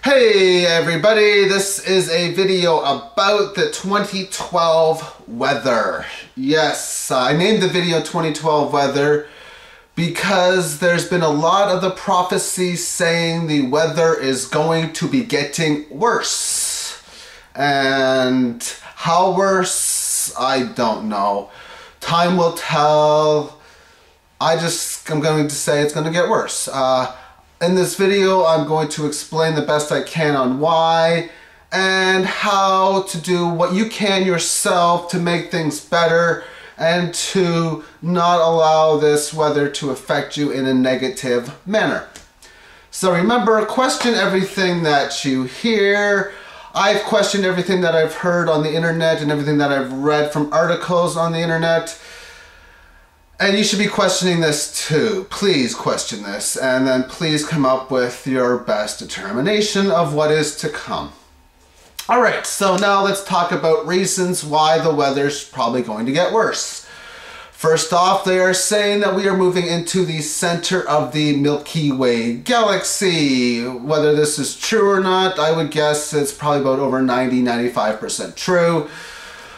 Hey everybody, this is a video about the 2012 weather. Yes, I named the video 2012 weather because there's been a lot of the prophecies saying the weather is going to be getting worse. And how worse, I don't know. Time will tell. I'm going to say it's going to get worse. In this video, I'm going to explain the best I can on why and how to do what you can yourself to make things better and to not allow this weather to affect you in a negative manner. So remember, question everything that you hear. I've questioned everything that I've heard on the internet and everything that I've read from articles on the internet. And you should be questioning this too. Please question this, and then please come up with your best determination of what is to come. All right, so now let's talk about reasons why the weather's probably going to get worse. First off, they are saying that we are moving into the center of the Milky Way galaxy. Whether this is true or not, I would guess it's probably about over 90–95% true.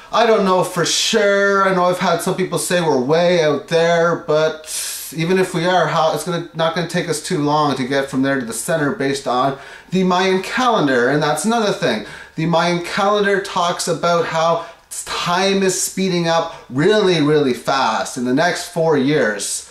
I don't know for sure. I know I've had some people say we're way out there, but even if we are, it's not going to take us too long to get from there to the center based on the Mayan Calendar. And that's another thing. The Mayan Calendar talks about how time is speeding up really, really fast. In the next 4 years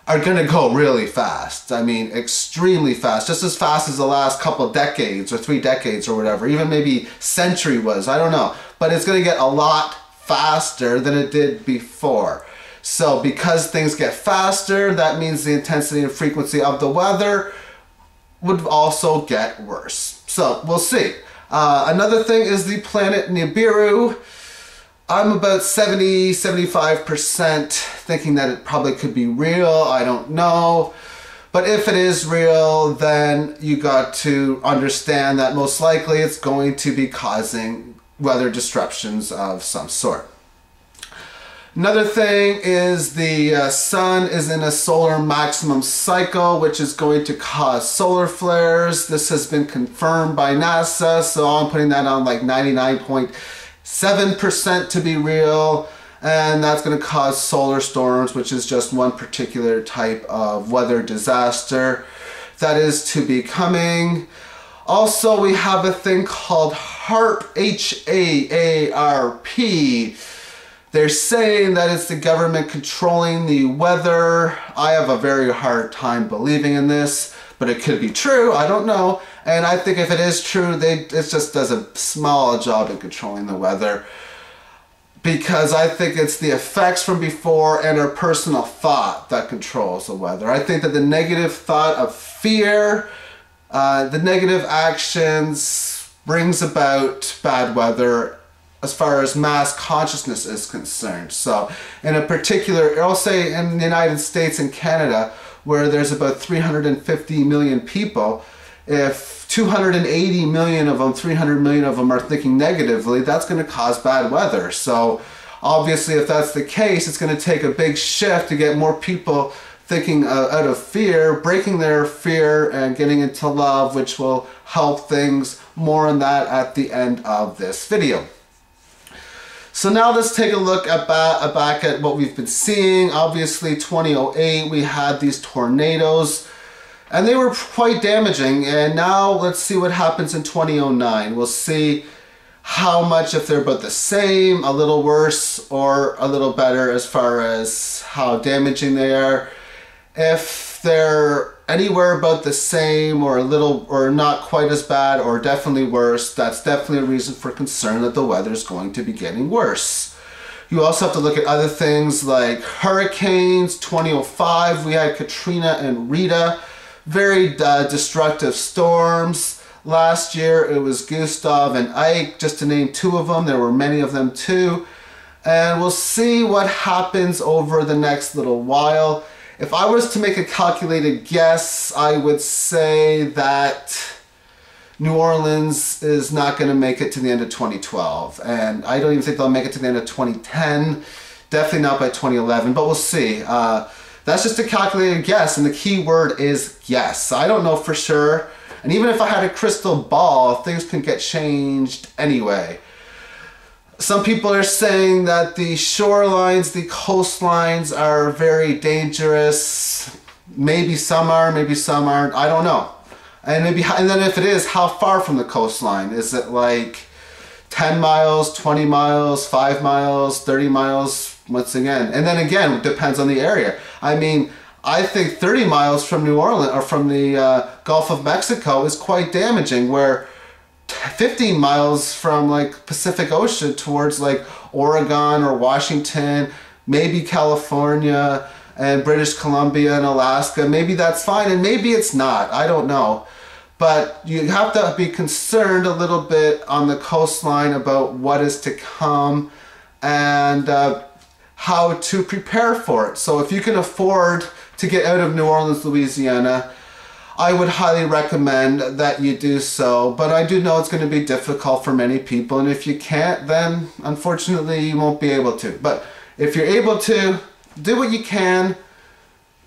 are going to go really fast. I mean, extremely fast. Just as fast as the last couple of decades or 3 decades or whatever. Even maybe century was. I don't know. But it's going to get a lot faster than it did before. So because things get faster, that means the intensity and frequency of the weather would also get worse. So we'll see. Another thing is the planet Nibiru. I'm about 70–75% thinking that it probably could be real. I don't know. But if it is real, then you got to understand that most likely it's going to be causing weather disruptions of some sort. Another thing is the sun is in a solar maximum cycle, which is going to cause solar flares. This has been confirmed by NASA, so I'm putting that on like 99.7% to be real. And that's going to cause solar storms, which is just one particular type of weather disaster that is to be coming. Also, we have a thing called HAARP, H-A-A-R-P. They're saying that it's the government controlling the weather. I have a very hard time believing in this, but it could be true. I don't know. And I think if it is true, it just does a small job in controlling the weather. Because I think it's the effects from before and our personal thought that controls the weather. I think that the negative thought of fear, the negative actions brings about bad weather as far as mass consciousness is concerned. So in a particular, I'll say in the United States and Canada, where there's about 350 million people, if 280 million of them, 300 million of them are thinking negatively, that's going to cause bad weather. So obviously if that's the case, it's going to take a big shift to get more people thinking out of fear, breaking their fear and getting into love, which will help things. More on that at the end of this video. So now let's take a look back at what we've been seeing. Obviously 2008 we had these tornadoes and they were quite damaging, and now let's see what happens in 2009. We'll see how much, if they're about the same, a little worse, or a little better as far as how damaging they are. If they're anywhere about the same or a little or not quite as bad or definitely worse, that's definitely a reason for concern that the weather is going to be getting worse. You also have to look at other things like hurricanes. 2005 we had Katrina and Rita, very destructive storms. Last year it was Gustav and Ike, just to name 2 of them. There were many of them too. And we'll see what happens over the next little while. If I was to make a calculated guess, I would say that New Orleans is not going to make it to the end of 2012. And I don't even think they'll make it to the end of 2010. Definitely not by 2011, but we'll see. That's just a calculated guess, and the key word is guess. I don't know for sure. And even if I had a crystal ball, things can get changed anyway. Some people are saying that the shorelines, the coastlines are very dangerous. Maybe some are, maybe some aren't. I don't know. And then if it is, how far from the coastline? Is it like 10 miles, 20 miles, 5 miles, 30 miles? Once again. And then again, it depends on the area. I mean, I think 30 miles from New Orleans or from the Gulf of Mexico is quite damaging, where 15 miles from like Pacific Ocean towards like Oregon or Washington, maybe California and British Columbia and Alaska, maybe that's fine and maybe it's not, I don't know. But you have to be concerned a little bit on the coastline about what is to come and how to prepare for it. So if you can afford to get out of New Orleans, Louisiana, I would highly recommend that you do so, but I do know it's going to be difficult for many people, and if you can't, then unfortunately you won't be able to. But if you're able to, do what you can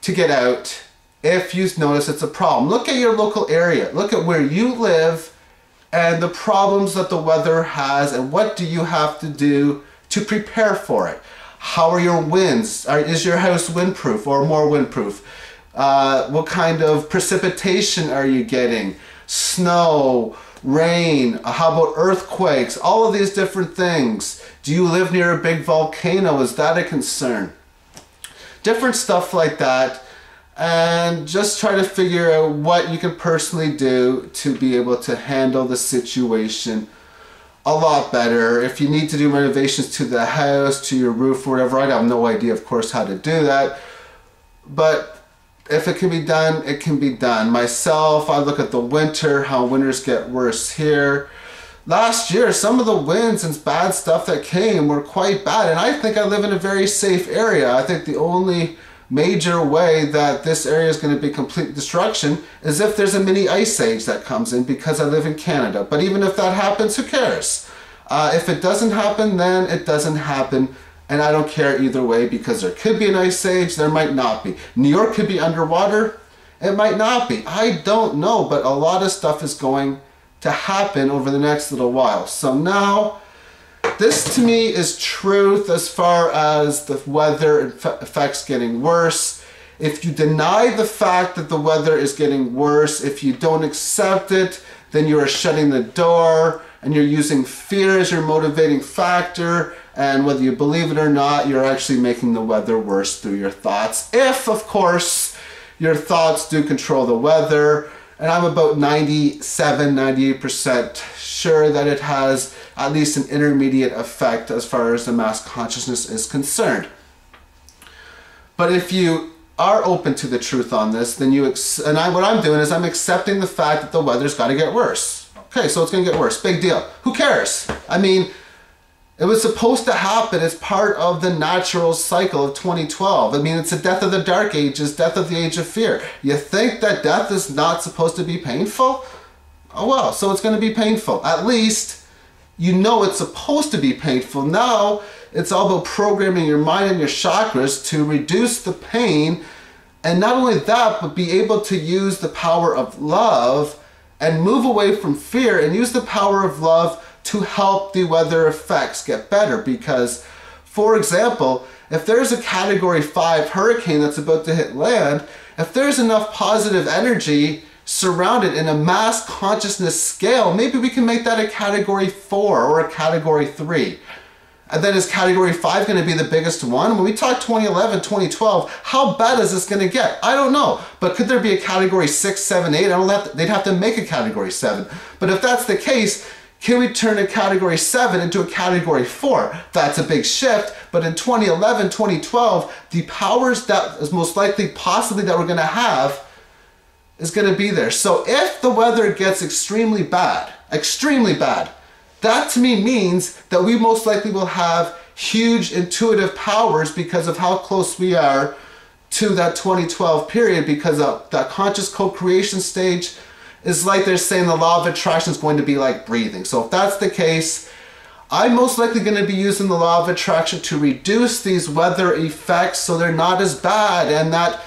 to get out if you notice it's a problem. Look at your local area, look at where you live and the problems that the weather has, and what do you have to do to prepare for it. How are your winds? Is your house windproof or more windproof? What kind of precipitation are you getting? Snow, rain, how about earthquakes? All of these different things. Do you live near a big volcano? Is that a concern? Different stuff like that. And just try to figure out what you can personally do to be able to handle the situation a lot better. If you need to do renovations to the house, to your roof, or whatever, I have no idea, of course, how to do that. But if it can be done, it can be done. Myself, I look at the winter, how winters get worse here. Last year, some of the winds and bad stuff that came were quite bad, and I think I live in a very safe area. I think the only major way that this area is going to be complete destruction is if there's a mini ice age that comes in, because I live in Canada. But even if that happens, who cares? If it doesn't happen, then it doesn't happen. And I don't care either way, because there could be an ice age, there might not be. New York could be underwater, it might not be. I don't know, but a lot of stuff is going to happen over the next little while. So now, this to me is truth as far as the weather effects getting worse. If you deny the fact that the weather is getting worse, if you don't accept it, then you are shutting the door and you're using fear as your motivating factor. And whether you believe it or not, you're actually making the weather worse through your thoughts. If, of course, your thoughts do control the weather. And I'm about 97, 98% sure that it has at least an intermediate effect as far as the mass consciousness is concerned. But if you are open to the truth on this, then what I'm doing is I'm accepting the fact that the weather's got to get worse. Okay, so it's going to get worse. Big deal. Who cares? I mean, it was supposed to happen as part of the natural cycle of 2012. I mean, it's the death of the dark ages, death of the age of fear. You think that death is not supposed to be painful? Oh well, so it's going to be painful. At least you know it's supposed to be painful. Now it's all about programming your mind and your chakras to reduce the pain, and not only that, but be able to use the power of love and move away from fear and use the power of love to help the weather effects get better. Because, for example, if there's a Category 5 hurricane that's about to hit land, if there's enough positive energy surrounded in a mass consciousness scale, maybe we can make that a Category 4 or a Category 3. And then is Category 5 going to be the biggest one? When we talk 2011, 2012, how bad is this going to get? I don't know. But could there be a Category 6, 7, 8? They'd have to make a Category 7. But if that's the case, can we turn a Category 7 into a Category 4? That's a big shift, but in 2011, 2012, the powers that is most likely possibly that we're going to have is going to be there. So if the weather gets extremely bad, that to me means that we most likely will have huge intuitive powers because of how close we are to that 2012 period, because of that conscious co-creation stage is like they're saying the law of attraction is going to be like breathing. So if that's the case, I'm most likely going to be using the law of attraction to reduce these weather effects so they're not as bad, and that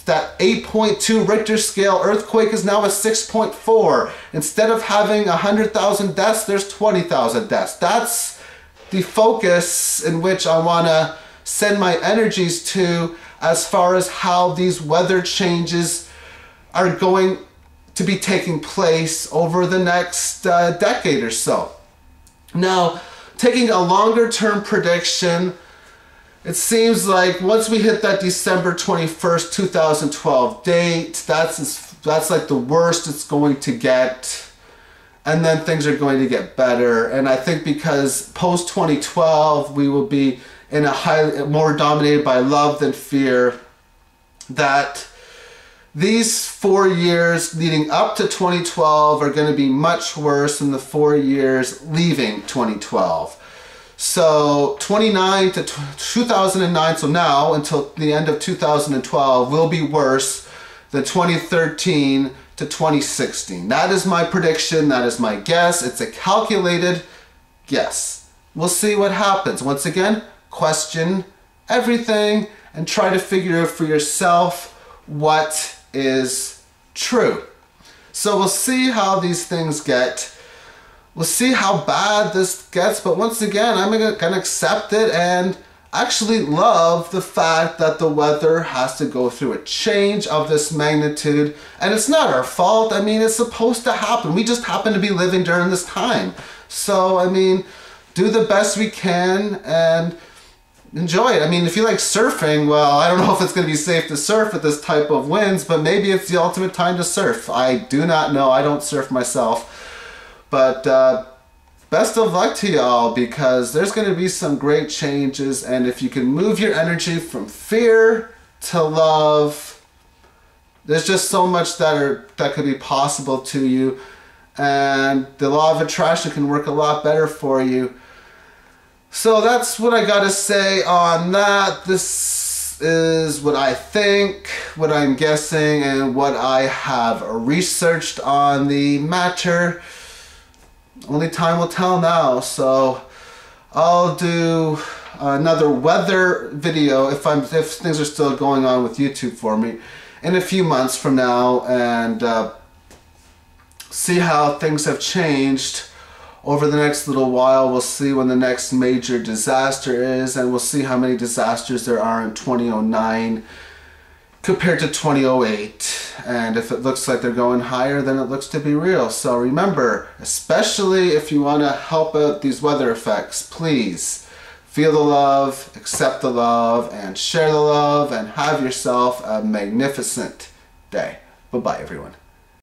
that 8.2 Richter scale earthquake is now a 6.4. Instead of having 100,000 deaths, there's 20,000 deaths. That's the focus in which I want to send my energies to as far as how these weather changes are going to be taking place over the next decade or so. Now, taking a longer term prediction, it seems like once we hit that December 21st, 2012 date, that's like the worst it's going to get. And then things are going to get better. And I think because post 2012, we will be in a more dominated by love than fear, that these 4 years leading up to 2012 are going to be much worse than the 4 years leaving 2012. So 29 to 2009, so now until the end of 2012, will be worse than 2013 to 2016. That is my prediction. That is my guess. It's a calculated guess. We'll see what happens. Once again, question everything and try to figure out for yourself what is true. So we'll see how these things get. We'll see how bad this gets, but once again, I'm gonna accept it and actually love the fact that the weather has to go through a change of this magnitude, and it's not our fault. I mean, it's supposed to happen. We just happen to be living during this time. So, I mean, do the best we can and enjoy it. I mean, if you like surfing, well, I don't know if it's going to be safe to surf with this type of winds, but maybe it's the ultimate time to surf. I do not know. I don't surf myself. But best of luck to y'all, because there's going to be some great changes, and if you can move your energy from fear to love, there's just so much that could be possible to you, and the law of attraction can work a lot better for you. So that's what I got to say on that. This is what I think, what I'm guessing, and what I have researched on the matter. Only time will tell now, so I'll do another weather video if things are still going on with YouTube for me in a few months from now, and see how things have changed over the next little while. We'll see when the next major disaster is, and we'll see how many disasters there are in 2009 compared to 2008. And if it looks like they're going higher, then it looks to be real. So remember, especially if you want to help out these weather effects, please feel the love, accept the love, and share the love, and have yourself a magnificent day. Bye-bye, everyone.